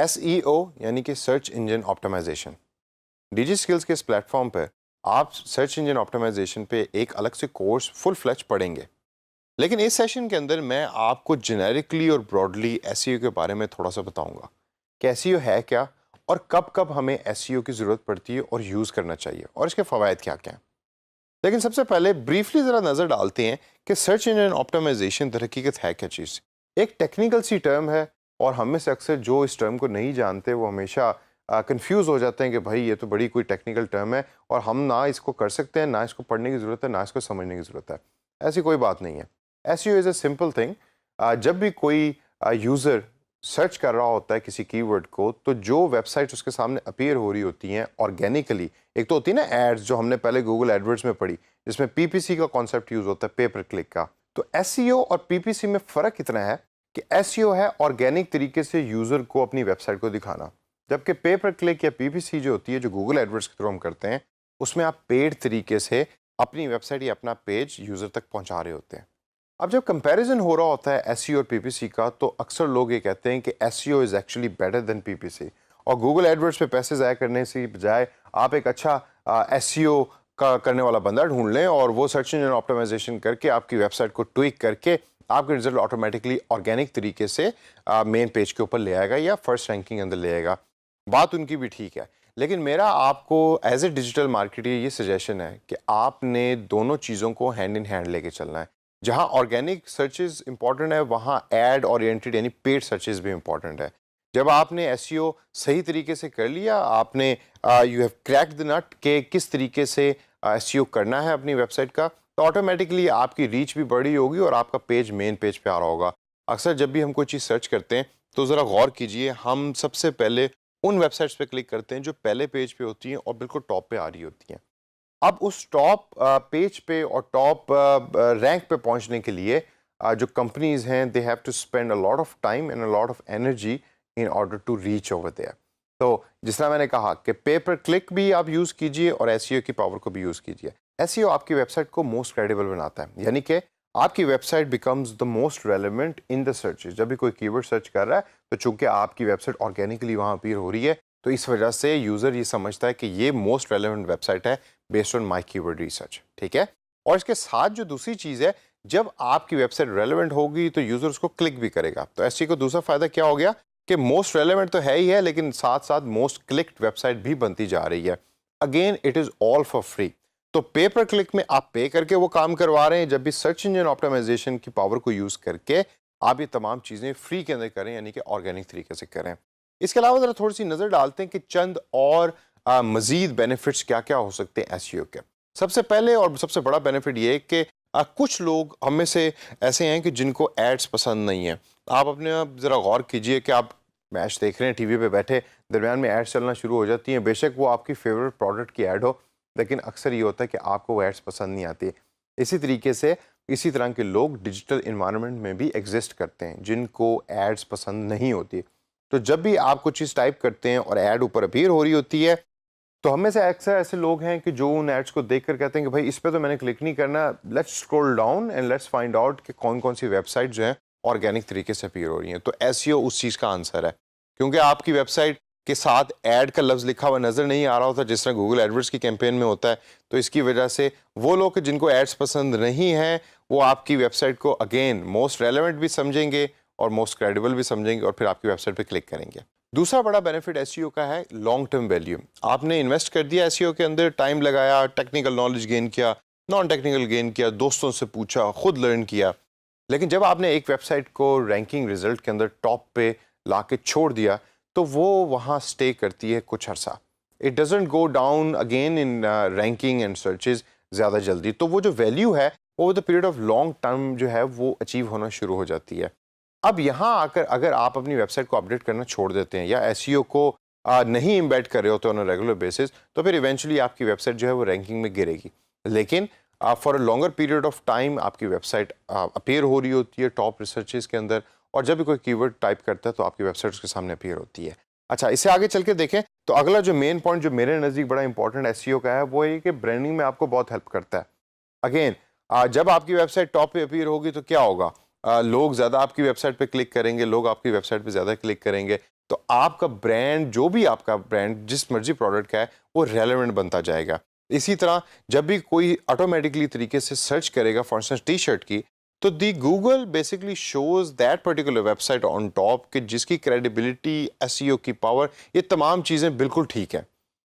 SEO यानी कि search engine optimization. Digi skills के इस प्लेटफॉर्म पर आप सर्च इंजन ऑप्टिमाइजेशन पे एक अलग से कोर्स फुल फ्लेज पढ़ेंगे, लेकिन इस सेशन के अंदर मैं आपको जेनेरिकली और ब्रॉडली एसईओ के बारे में थोड़ा सा बताऊंगा कि एसईओ है क्या और कब कब हमें एसईओ की ज़रूरत पड़ती है और यूज़ करना चाहिए और इसके फ़वाद क्या क्या हैं। लेकिन सबसे पहले ब्रीफली ज़रा नज़र डालते हैं कि सर्च इंजन ऑप्टिमाइजेशन दर हकीकत है क्या चीज़। एक टेक्निकल सी टर्म है और हम में से अक्सर जो इस टर्म को नहीं जानते वो हमेशा कंफ्यूज हो जाते हैं कि भाई ये तो बड़ी कोई टेक्निकल टर्म है और हम ना इसको कर सकते हैं, ना इसको पढ़ने की ज़रूरत है, ना इसको समझने की ज़रूरत है। ऐसी कोई बात नहीं है। SEO is a simple thing. जब भी कोई यूज़र सर्च कर रहा होता है किसी कीवर्ड को, तो जो वेबसाइट्स उसके सामने अपीयर हो रही होती हैं ऑर्गेनिकली, एक तो होती है ना एड्स जो हमने पहले गूगल एडवर्ड्स में पढ़ी, जिसमें पीपीसी का कॉन्सेप्ट यूज़ होता है, पे पर क्लिक का। तो एसईओ और पीपीसी में फ़र्क इतना है कि एसईओ है ऑर्गेनिक तरीके से यूज़र को अपनी वेबसाइट को दिखाना, जबकि पे पर क्लिक या पीपीसी जो होती है, जो गूगल एडवर्ड्स के थ्रू हम करते हैं, उसमें आप पेड तरीके से अपनी वेबसाइट या अपना पेज यूज़र तक पहुंचा रहे होते हैं। अब जब कंपैरिजन हो रहा होता है एसईओ और पीपीसी का, तो अक्सर लोग ये कहते हैं कि SEO is actually better than PPC, और गूगल एडवर्ड्स पे पैसे ज़ाया करने से बजाय आप एक अच्छा एसईओ का करने वाला बंदा ढूंढ लें और वो सर्च इंजन ऑप्टिमाइजेशन करके आपकी वेबसाइट को ट्विक करके आपके रिजल्ट ऑटोमेटिकली ऑर्गेनिक तरीके से मेन पेज के ऊपर ले आएगा या फर्स्ट रैंकिंग अंदर ले आएगा। बात उनकी भी ठीक है, लेकिन मेरा आपको एज ए डिजिटल मार्केटर ये सजेशन है कि आपने दोनों चीज़ों को हैंड इन हैंड लेके चलना है। जहां ऑर्गेनिक सर्चेज इंपॉर्टेंट है, वहां एड ओरिएंटेड यानी पेड सर्चेज भी इंपॉर्टेंट है। जब आपने एसईओ सही तरीके से कर लिया, आपने यू हैव क्रैक्ड द नट के किस तरीके से एसईओ करना है अपनी वेबसाइट का, तो ऑटोमेटिकली आपकी रीच भी बड़ी होगी और आपका पेज मेन पेज पे आ रहा होगा। अक्सर जब भी हम कोई चीज़ सर्च करते हैं तो ज़रा गौर कीजिए, हम सबसे पहले उन वेबसाइट्स पे क्लिक करते हैं जो पहले पेज पे होती हैं और बिल्कुल टॉप पे आ रही होती हैं। अब उस टॉप पेज पे और टॉप रैंक पे पहुंचने के लिए जो कंपनीज हैं, they have to spend a lot of time and a lot of energy in order to reach over there. तो जिस तरह मैंने कहा कि पे पर क्लिक भी आप यूज़ कीजिए और एसईओ की पावर को भी यूज़ कीजिए। एसईओ आपकी वेबसाइट को मोस्ट क्रेडिबल बनाता है, यानी कि आपकी website becomes the most relevant in the searches. जब भी कोई कीवर्ड सर्च कर रहा है तो चूंकि आपकी वेबसाइट ऑर्गेनिकली वहाँ अपीयर हो रही है, तो इस वजह से यूज़र ये समझता है कि ये मोस्ट रेलिवेंट वेबसाइट है based on my keyword research. ठीक है। और इसके साथ जो दूसरी चीज़ है, जब आपकी वेबसाइट रेलिवेंट होगी तो यूज़र उसको क्लिक भी करेगा। तो एसईओ को दूसरा फायदा क्या हो गया कि मोस्ट रेलिवेंट तो है ही है, लेकिन साथ साथ मोस्ट क्लिक्ड वेबसाइट भी बनती जा रही है। Again it is all for free. तो पे पर क्लिक में आप पे करके वो काम करवा रहे हैं, जब भी सर्च इंजन ऑप्टिमाइजेशन की पावर को यूज़ करके आप ये तमाम चीज़ें फ्री के अंदर करें, यानी कि ऑर्गेनिक तरीके से करें। इसके अलावा ज़रा थोड़ी सी नज़र डालते हैं कि चंद और मज़ीद बेनिफिट्स क्या क्या हो सकते हैं एसईओ के। सबसे पहले और सबसे बड़ा बेनिफिट ये है कि कुछ लोग हम में से ऐसे हैं कि जिनको एड्स पसंद नहीं है। आप अपने आप ज़रा गौर कीजिए कि आप मैच देख रहे हैं टीवी पे बैठे, दरमियान में एड्स चलना शुरू हो जाती हैं, बेशक वो आपकी फेवरेट प्रोडक्ट की ऐड हो, लेकिन अक्सर ये होता है कि आपको वो एड्स पसंद नहीं आती। इसी तरीके से इसी तरह के लोग डिजिटल इन्वायरमेंट में भी एग्जिस्ट करते हैं जिनको एड्स पसंद नहीं होती। तो जब भी आप कुछ चीज़ टाइप करते हैं और ऐड ऊपर अपीयर हो रही होती है, तो हम में से अक्सर ऐसे लोग हैं कि जो उन एड्स को देखकर कहते हैं कि भाई इस पे तो मैंने क्लिक नहीं करना, let's scroll down and let's find out कि कौन कौन सी वेबसाइट जो हैं ऑर्गेनिक तरीके से अपीयर हो रही हैं। तो एसईओ उस चीज़ का आंसर है, क्योंकि आपकी वेबसाइट के साथ ऐड का लफ्ज़ लिखा हुआ नज़र नहीं आ रहा होता जिस तरह गूगल एडवर्ड्स की कैंपेन में होता है। तो इसकी वजह से वो लोग जिनको एड्स पसंद नहीं हैं, वो आपकी वेबसाइट को अगेन मोस्ट रेलेवेंट भी समझेंगे और मोस्ट क्रेडिबल भी समझेंगे और फिर आपकी वेबसाइट पे क्लिक करेंगे। दूसरा बड़ा बेनिफिट एसईओ का है लॉन्ग टर्म वैल्यू। आपने इन्वेस्ट कर दिया एसईओ के अंदर, टाइम लगाया, टेक्निकल नॉलेज गेन किया, नॉन टेक्निकल गेन किया, दोस्तों से पूछा, खुद लर्न किया, लेकिन जब आपने एक वेबसाइट को रैंकिंग रिजल्ट के अंदर टॉप पे ला के छोड़ दिया, तो वो वहाँ स्टे करती है कुछ अर्सा। It doesn't go down again in ranking and searches ज़्यादा जल्दी। तो वो जो वैल्यू है over the period of long term जो है वो अचीव होना शुरू हो जाती है। अब यहाँ आकर अगर आप अपनी वेबसाइट को अपडेट करना छोड़ देते हैं या एसईओ को नहीं इम्बेड कर रहे होते ऑन अ रेगुलर बेसिस, तो फिर इवेंचुअली आपकी वेबसाइट जो है वो रैंकिंग में गिरेगी। लेकिन for a longer period of time आपकी वेबसाइट अपीयर हो रही होती है टॉप रिसर्चेस के अंदर, और जब भी कोई कीवर्ड टाइप करता है तो आपकी वेबसाइट उसके सामने अपीयर होती है। अच्छा, इससे आगे चल के देखें तो अगला जो मेन पॉइंट जो मेरे नज़दीक बड़ा इंपॉर्टेंट एसईओ का है, वो ये कि ब्रांडिंग में आपको बहुत हेल्प करता है। अगेन जब आपकी वेबसाइट टॉप पे अपीयर होगी तो क्या होगा, लोग ज़्यादा आपकी वेबसाइट पे क्लिक करेंगे, लोग आपकी वेबसाइट पे ज़्यादा क्लिक करेंगे, तो आपका ब्रांड, जो भी आपका ब्रांड जिस मर्जी प्रोडक्ट का है, वो रेलेवेंट बनता जाएगा। इसी तरह जब भी कोई ऑटोमेटिकली तरीके से सर्च करेगा फॉर इंस्टेंस टी शर्ट की, तो the Google basically shows that particular website on top कि जिसकी क्रेडिबिलिटी, एसईओ की पावर, ये तमाम चीज़ें बिल्कुल ठीक है।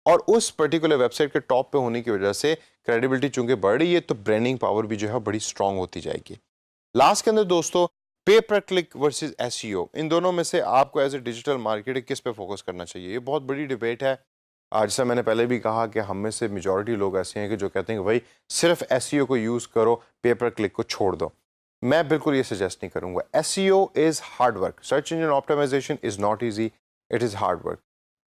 और उस पर्टिकुलर वेबसाइट के टॉप पे होने की वजह से क्रेडिबिलिटी चूंकि बढ़ रही है, तो ब्रांडिंग पावर भी जो है बड़ी स्ट्रांग होती जाएगी। लास्ट के अंदर दोस्तों, पे पर क्लिक वर्सेस एसईओ, इन दोनों में से आपको एज ए डिजिटल मार्केटर किस पे फोकस करना चाहिए? ये बहुत बड़ी डिबेट है। आज जैसा मैंने पहले भी कहा कि हम में से मेजॉरिटी लोग ऐसे हैं कि जो कहते हैं कि भाई सिर्फ एसईओ को यूज़ करो, पे पर क्लिक को छोड़ दो। मैं बिल्कुल ये सजेस्ट नहीं करूंगा। SEO is hard work, search engine optimization is not easy, it is hard work.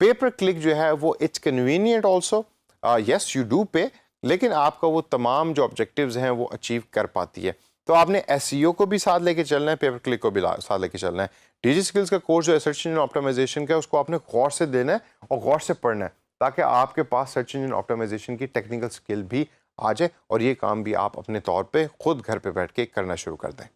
Pay per click जो है वो it's convenient also, yes you do pay, लेकिन आपका वो तमाम जो ऑब्जेक्टिव्स हैं वो अचीव कर पाती है। तो आपने एसईओ को भी साथ लेके चलना है, पे पर क्लिक को भी साथ लेके चलना है। डीजी स्किल्स का कोर्स जो है सर्च इंजन ऑप्टिमाइजेशन का, उसको आपने गौर से देना है और गौर से पढ़ना है, ताकि आपके पास सर्च इंजन ऑप्टिमाइजेशन की टेक्निकल स्किल भी आ जाए और ये काम भी आप अपने तौर पे खुद घर पे बैठ के करना शुरू कर दें।